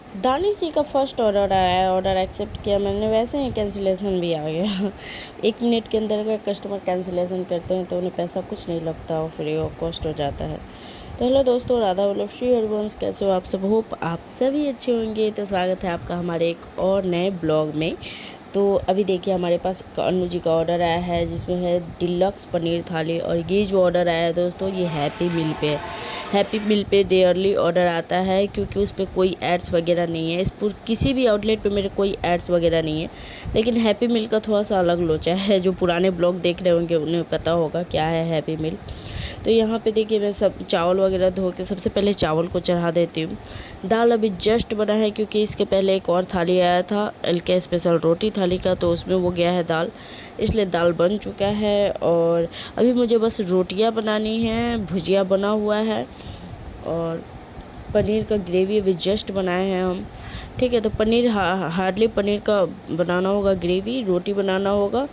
दानिश जी का first order आया है, ऑर्डर एक्सेप्ट किया मैंने, वैसे ही कैंसिलेशन भी आ गया। 1 मिनट के अंदर अगर कस्टमर कैंसिलेशन करते हैं तो उन्हें पैसा कुछ नहीं लगता और फ्री ऑफ कॉस्ट हो जाता है। तो हेलो दोस्तों, राधा वल्लभ श्री हरिवंश, कैसे हो आप सब? होप आप सभी अच्छे होंगे। तो स्वागत है आपका हमारे एक और नए ब्लॉग में। तो अभी देखिए हमारे पास अनु जी का ऑर्डर आया है जिसमें है डिलक्स पनीर थाली, और ये जो ऑर्डर आया है दोस्तों ये हैप्पी मील पे है। हैप्पी मील पे डेयरली ऑर्डर आता है क्योंकि उस पर कोई एड्स वगैरह नहीं है। किसी भी आउटलेट पे मेरे कोई एड्स वगैरह नहीं है, लेकिन हैप्पी मील का थोड़ा सा अलग लोचा है। जो पुराने ब्लॉग देख रहे होंगे उन्हें पता होगा क्या है हैप्पी मील। तो यहाँ पे देखिए मैं सब चावल वगैरह धो के सबसे पहले चावल को चढ़ा देती हूँ। दाल अभी जस्ट बना है क्योंकि इसके पहले एक और थाली आया था LK स्पेशल रोटी थाली का, तो उसमें वो गया है दाल, इसलिए दाल बन चुका है। और अभी मुझे बस रोटियाँ बनानी हैं, भुजिया बना हुआ है और पनीर का ग्रेवी अभी जस्ट बनाए हैं हम। ठीक है, तो पनीर हार्डली पनीर का बनाना होगा, ग्रेवी रोटी बनाना होगा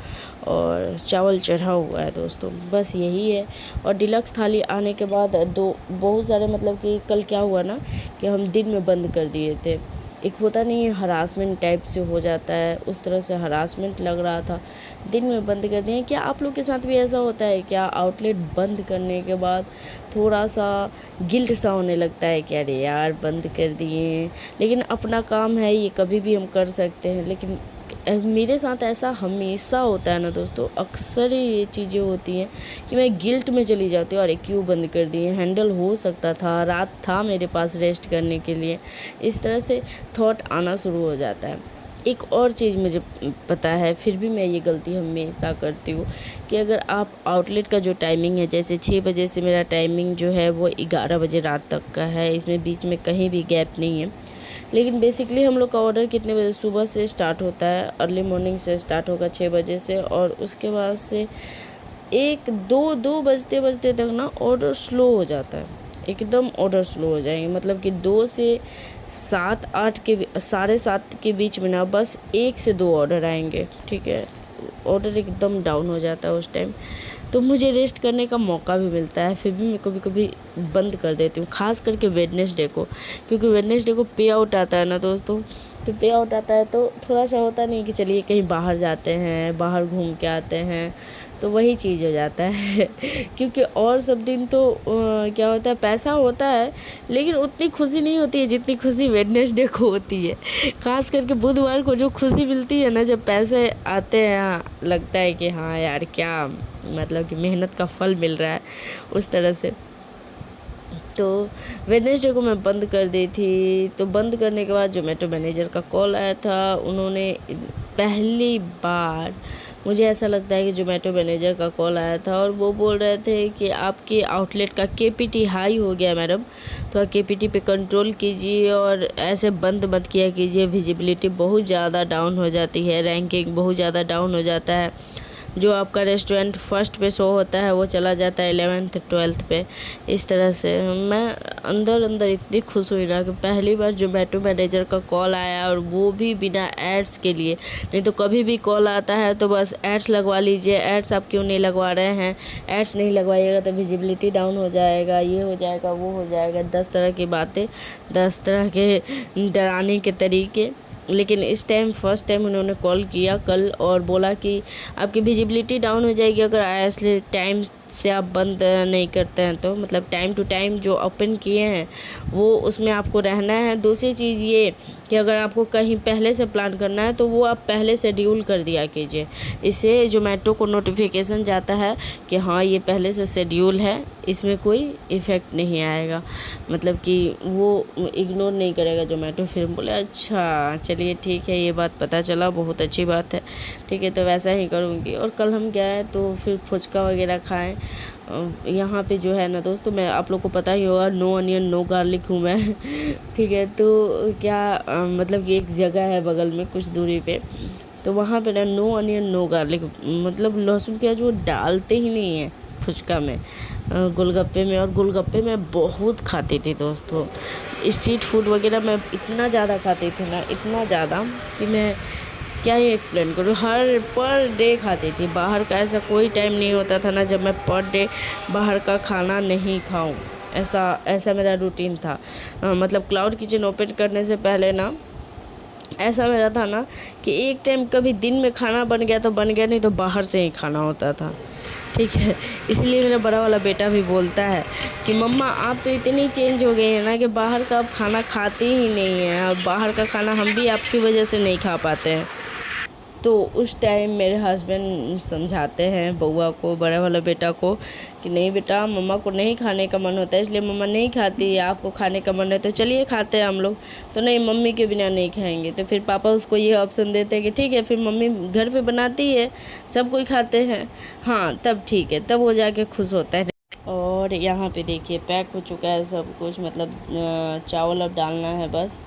और चावल चढ़ा हुआ है दोस्तों, बस यही है। और डिलक्स थाली आने के बाद बहुत सारे, मतलब कि कल क्या हुआ ना कि हम दिन में बंद कर दिए थे। एक होता नहीं है हरासमेंट टाइप से हो जाता है, उस तरह से हरासमेंट लग रहा था, दिन में बंद कर दिए। क्या आप लोग के साथ भी ऐसा होता है क्या? आउटलेट बंद करने के बाद थोड़ा सा गिल्ट सा होने लगता है कि अरे यार बंद कर दिए, लेकिन अपना काम है ये, कभी भी हम कर सकते हैं। लेकिन मेरे साथ ऐसा हमेशा होता है ना दोस्तों, अक्सर ही ये चीज़ें होती हैं कि मैं गिल्ट में चली जाती हूँ, अरे क्यों बंद कर दिए, हैंडल हो सकता था, रात था मेरे पास रेस्ट करने के लिए। इस तरह से थॉट आना शुरू हो जाता है। एक और चीज़ मुझे पता है, फिर भी मैं ये गलती हमेशा करती हूँ कि अगर आप आउटलेट का जो टाइमिंग है, जैसे 6 बजे से मेरा टाइमिंग जो है वो 11 बजे रात तक का है, इसमें बीच में कहीं भी गैप नहीं है। लेकिन बेसिकली हम लोग का ऑर्डर कितने बजे? सुबह से स्टार्ट होता है, अर्ली मॉर्निंग से स्टार्ट होगा 6 बजे से, और उसके बाद से 1 2 बजते बजते तक ना ऑर्डर स्लो हो जाता है, एकदम ऑर्डर स्लो हो जाएंगे। मतलब कि 2 से 7 8 के 7:30 के बीच में ना बस 1 से 2 ऑर्डर आएंगे। ठीक है, ऑर्डर एकदम डाउन हो जाता है उस टाइम, तो मुझे रेस्ट करने का मौका भी मिलता है, फिर भी मैं कभी कभी बंद कर देती हूँ, ख़ास करके वेडनेसडे को, क्योंकि वेडनेसडे को पे आउट आता है ना दोस्तों। तो पे आउट आता है तो थोड़ा सा होता नहीं कि चलिए कहीं बाहर जाते हैं, बाहर घूम के आते हैं, तो वही चीज़ हो जाता है। क्योंकि और सब दिन तो क्या होता है, पैसा होता है लेकिन उतनी खुशी नहीं होती है जितनी खुशी वेडनेसडे को होती है। ख़ास करके बुधवार को जो खुशी मिलती है ना, जब पैसे आते हैं, हाँ, लगता है कि हाँ यार क्या, मतलब कि मेहनत का फल मिल रहा है, उस तरह से। तो वेडनेसडे को मैं बंद कर दी थी। तो बंद करने के बाद जोमेटो मैनेजर का कॉल आया था, उन्होंने पहली बार, मुझे ऐसा लगता है कि जोमेटो मैनेजर का कॉल आया था और वो बोल रहे थे कि आपके आउटलेट का KPT हाई हो गया मैडम, तो KPT पे कंट्रोल कीजिए और ऐसे बंद मत किया कीजिए, विजिबिलिटी बहुत ज़्यादा डाउन हो जाती है, रैंकिंग बहुत ज़्यादा डाउन हो जाता है, जो आपका रेस्टोरेंट फर्स्ट पे शो होता है वो चला जाता है 11th 12th पे। इस तरह से मैं अंदर अंदर इतनी खुश हुई ना कि पहली बार जोमेटो मैनेजर का कॉल आया, और वो भी बिना एड्स के लिए। नहीं तो कभी भी कॉल आता है तो बस एड्स लगवा लीजिए, एड्स आप क्यों नहीं लगवा रहे हैं, एड्स नहीं लगवाइएगा तो विजिबिलिटी डाउन हो जाएगा, ये हो जाएगा, वो हो जाएगा, 10 तरह की बातें, 10 तरह के डराने के तरीके। लेकिन इस टाइम फर्स्ट टाइम उन्होंने कॉल किया कल और बोला कि आपकी विजिबिलिटी डाउन हो जाएगी अगर ऐसे टाइम से आप बंद नहीं करते हैं तो, मतलब टाइम टू टाइम जो ओपन किए हैं वो उसमें आपको रहना है। दूसरी चीज़ ये कि अगर आपको कहीं पहले से प्लान करना है तो वो आप पहले शेड्यूल कर दिया कीजिए, इससे जोमेटो को नोटिफिकेशन जाता है कि हाँ ये पहले से शेड्यूल है, इसमें कोई इफ़ेक्ट नहीं आएगा, मतलब कि वो इग्नोर नहीं करेगा जोमेटो। फिर बोले अच्छा चलिए ठीक है, ये बात पता चला, बहुत अच्छी बात है, ठीक है तो वैसा ही करूँगी। और कल हम गए तो फिर फुचका वगैरह खाएँ। यहाँ पे जो है ना दोस्तों, मैं आप लोग को पता ही होगा, नो अनियन नो गार्लिक हूँ मैं। ठीक है, तो क्या मतलब कि एक जगह है बगल में कुछ दूरी पे, तो वहाँ पे ना नो अनियन नो गार्लिक, मतलब लहसुन प्याज वो डालते ही नहीं है फुचका में, गोलगप्पे में। और गोलगप्पे मैं बहुत खाती थी दोस्तों, स्ट्रीट फूड वगैरह मैं इतना ज़्यादा खाती थी ना, इतना ज़्यादा कि मैं क्या ही एक्सप्लेन करूँ, हर पर डे खाती थी। बाहर का ऐसा कोई टाइम नहीं होता था ना जब मैं पर डे बाहर का खाना नहीं खाऊं, ऐसा ऐसा मेरा रूटीन था। मतलब क्लाउड किचन ओपन करने से पहले ना ऐसा मेरा था ना कि एक टाइम कभी दिन में खाना बन गया तो बन गया, नहीं तो बाहर से ही खाना होता था। ठीक है, इसलिए मेरा बड़ा वाला बेटा भी बोलता है कि मम्मा आप तो इतनी चेंज हो गई हैं ना कि बाहर का आप खाना खाते ही नहीं हैं। अब बाहर का खाना हम भी आपकी वजह से नहीं खा पाते हैं। तो उस टाइम मेरे हस्बैंड समझाते हैं बउआ को, बड़े वाला बेटा को, कि नहीं बेटा मम्मा को नहीं खाने का मन होता है इसलिए मम्मा नहीं खाती है, आपको खाने का मन है तो चलिए खाते हैं हम लोग। तो नहीं, मम्मी के बिना नहीं खाएंगे। तो फिर पापा उसको ये ऑप्शन देते हैं कि ठीक है फिर मम्मी घर पे बनाती है, सब कोई खाते हैं, हाँ तब ठीक है, तब वो जाके खुश होता है। और यहाँ पे देखिए पैक हो चुका है सब कुछ, मतलब चावल अब डालना है बस,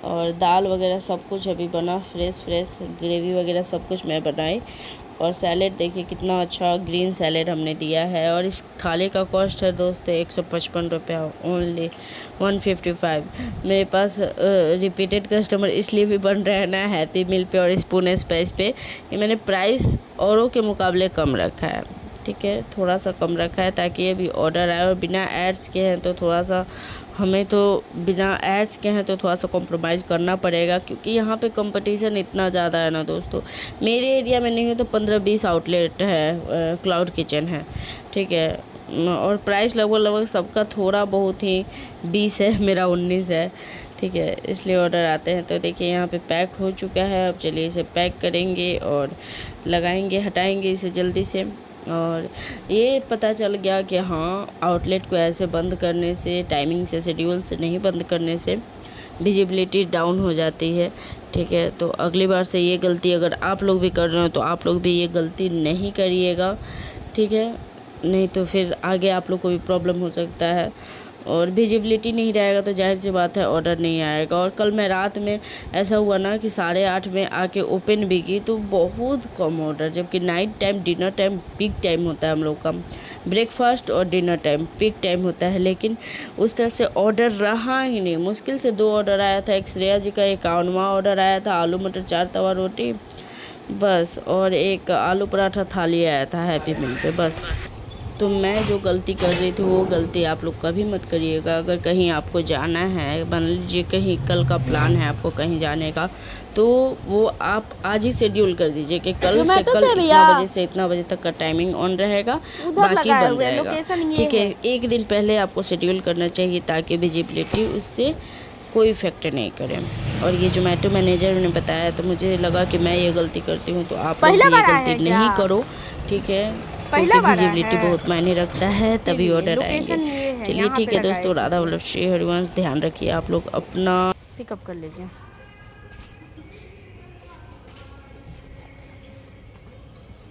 और दाल वगैरह सब कुछ अभी बना, फ्रेश ग्रेवी वगैरह सब कुछ मैं बनाई। और सैलेड देखिए कितना अच्छा ग्रीन सैलेड हमने दिया है। और इस थाली का कॉस्ट है दोस्तों 155 रुपया, ओनली 155। मेरे पास रिपीटेड कस्टमर इसलिए भी बन रहे हैं ना हैप्पी मील पे और स्पून स्पाइस पे, कि मैंने प्राइस औरों के मुकाबले कम रखा है। ठीक है, थोड़ा सा कम रखा है ताकि ये भी ऑर्डर आए। और बिना एड्स के हैं तो थोड़ा सा हमें तो बिना एड्स के हैं तो थोड़ा सा कॉम्प्रोमाइज़ करना पड़ेगा, क्योंकि यहाँ पे कंपटीशन इतना ज़्यादा है ना दोस्तों। मेरे एरिया में नहीं है तो 15-20 आउटलेट है, क्लाउड किचन है। ठीक है, और प्राइस लगभग सबका थोड़ा बहुत ही 20 है, मेरा 19 है। ठीक है, इसलिए ऑर्डर आते हैं। तो देखिए यहाँ पे पैक हो चुका है। अब चलिए इसे पैक करेंगे और लगाएंगे, हटाएंगे इसे जल्दी से। और ये पता चल गया कि हाँ, आउटलेट को ऐसे बंद करने से, टाइमिंग से, शेड्यूल से नहीं बंद करने से विजिबिलिटी डाउन हो जाती है। ठीक है, तो अगली बार से ये गलती अगर आप लोग भी कर रहे हो तो आप लोग भी ये गलती नहीं करिएगा। ठीक है, नहीं तो फिर आगे आप लोग को भी प्रॉब्लम हो सकता है। और विजिबिलिटी नहीं रहेगा तो जाहिर सी बात है ऑर्डर नहीं आएगा। और कल मैं रात में ऐसा हुआ ना कि 8:30 में आके ओपन भी की तो बहुत कम ऑर्डर, जबकि night time dinner time peak time होता है हम लोग का, ब्रेकफास्ट और डिनर टाइम पीक टाइम होता है, लेकिन उस तरह से ऑर्डर रहा ही नहीं। मुश्किल से 2 ऑर्डर आया था, एक श्रेया जी का 51वां ऑर्डर आया था, आलू मटर 4 तवा रोटी बस, और एक आलू पराठा थाली आया था हैप्पी मील पे बस। तो मैं जो गलती कर रही थी वो गलती आप लोग कभी मत करिएगा। अगर कहीं आपको जाना है, मान लीजिए कहीं कल का प्लान है आपको कहीं जाने का, तो वो आप आज ही शेड्यूल कर दीजिए कि कल से कल इतना बजे से इतना बजे तक का टाइमिंग ऑन रहेगा, बाकी बंद रहेगा। ठीक है, एक दिन पहले आपको शेड्यूल करना चाहिए ताकि विजिबिलिटी उससे कोई इफेक्ट नहीं करे। और ये जोमेटो मैनेजर ने बताया तो मुझे लगा कि मैं ये गलती करती हूँ, तो आप लोग ये गलती नहीं करो। ठीक है, क्योंकि विजिबिलिटी बहुत मायने रखता है, तभी ऑर्डर आएंगे। चलिए ठीक है दोस्तों, राधा वल्लभ श्री हरिवंश, ध्यान रखिए आप लोग अपना, पिकअप कर लीजिए।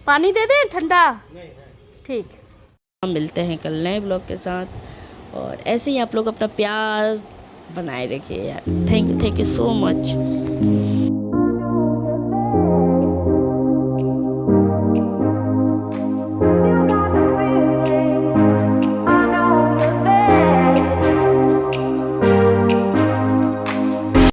पानी दे दें ठंडा? ठीक, हम मिलते हैं कल नए ब्लॉग के साथ। और ऐसे ही आप लोग अपना प्यार बनाए रखिए यार। Thank you so much.